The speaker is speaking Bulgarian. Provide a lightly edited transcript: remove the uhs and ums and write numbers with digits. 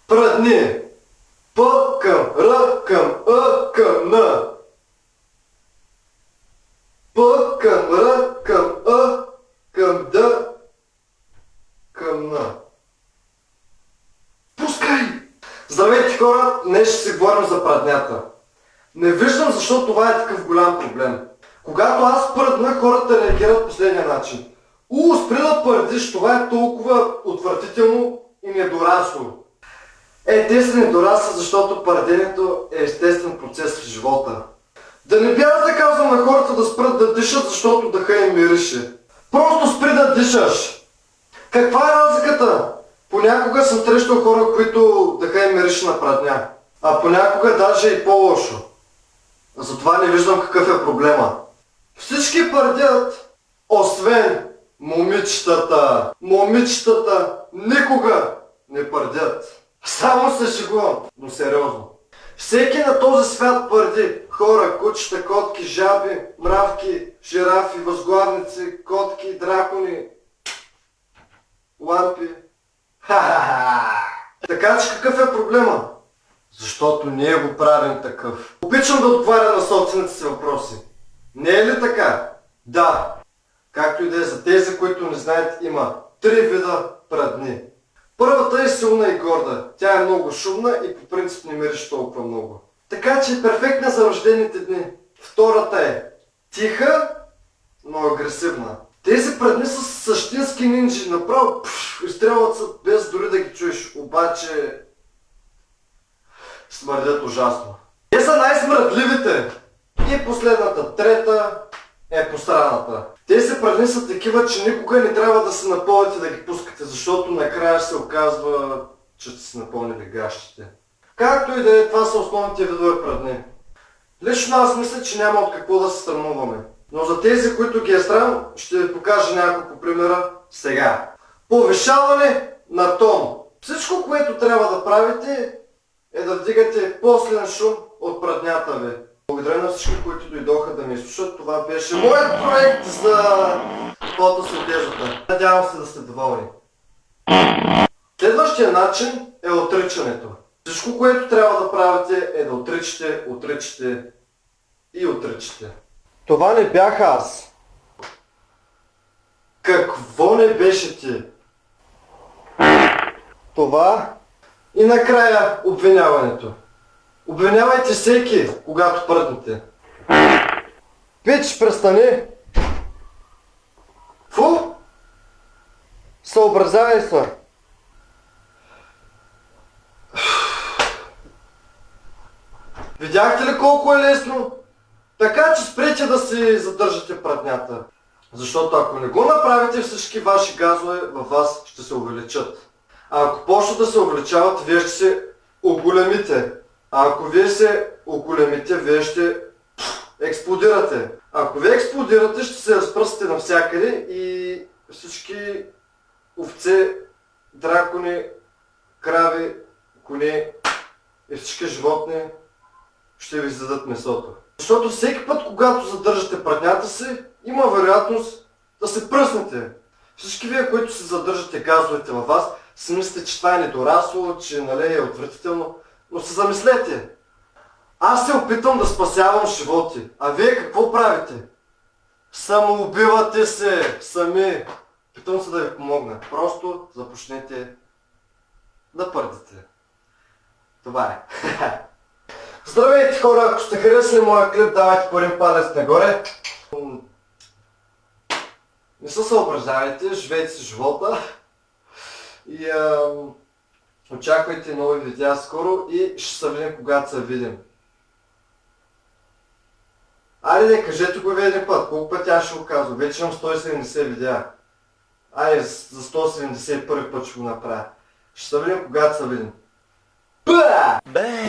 Прадни. П към Р към Ъ към Н. П към Р към Ъ към Д към Н. Пускай! Здравейте хора, днес ще си говорим за праднята. Не виждам защо това е такъв голям проблем. Когато аз пръдна, хората реагират последния начин. Спри да пърдиш, това е толкова отвратително и недорасло. Те са недорасли, защото пърденето е естествен процес в живота. Да не бяга да казвам на хората да спрат да дишат, защото дъха им мирише. Просто спри да дишаш. Каква е разликата? Понякога съм срещал хора, които дъха им мирише на прадня. А понякога даже и по-лошо. Затова не виждам какъв е проблема. Всички пърдят, освен момичетата. Момичетата никога не пърдят. Само се шегувам, но сериозно. Всеки на този свят пърди. Хора, кучета, котки, жаби, мравки, жирафи, възглавници, котки, дракони, лампи. Така че какъв е проблема? Защото ние го правим такъв. Обичам да отговаря на собствените си въпроси. Не е ли така? Да. Както и да е, за тези, които не знаят, има 3 вида прадни. Първата е силна и горда. Тя е много шумна и по принцип не мирише толкова много. Така че е перфектна за рождените дни. Втората е тиха, но агресивна. Тези прадни са същински нинджи. Направо изстрелват се без дори да ги чуеш. Обаче смърдят ужасно. Те са най-смръдливите. И последната, трета, е посраната. Тези прадни са такива, че никога не трябва да се напълните да ги пускате, защото накрая се оказва, че сте се напълнили гащите. Както и да е, това са основните видове прадни. Лично аз мисля, че няма от какво да се срамуваме. Но за тези, които ги е срам, ще ви покажа няколко примера сега. Повишаване на тон. Всичко, което трябва да правите, е да вдигате по-силен шум от праднята ви. Благодаря на всички, които дойдоха да ме изслушат. Това беше моят проект за фотосинтезата. Надявам се да сте доволни. Следващия начин е отричането. Всичко, което трябва да правите, е да отричате, отричате и отричате. Това не бях аз. Какво не беше ти? Това и накрая обвиняването. Обвинявайте всеки, когато пръднете. Пич, престани! Фу! Съобразявай се! Видяхте ли колко е лесно? Така че спрете да си задържате праднята. Защото ако не го направите, всички ваши газове във вас ще се увеличат. А ако почнат да се увеличават, вие ще се оголемите. А ако вие се оголемите, вие ще експлодирате. Ако вие експлодирате, ще се разпръсте навсякъде и всички овце, дракони, крави, коне и всички животни ще ви издадат месото. Защото всеки път, когато задържате праднята си, има вероятност да се пръснете. Всички вие, които се задържате газовете във вас, си мислите, че това е недорасло, че е отвратително. Но се замислете. Аз се опитвам да спасявам животи. А вие какво правите? Самоубивате се сами. Питам се да ви помогна. Просто започнете да пърдите. Това е. Здравейте хора! Ако сте харесали моя клип, давайте по един палец нагоре. Не се съображавайте, живейте си живота. И очаквайте нови видеа скоро и ще се видим, когато се видим. Айде, кажете го един път, колко пъти аз ще го казвам. Вече имам 170 видеа. Айде, за 171 път ще го направя. Ще се видим, когато се видим. Бе!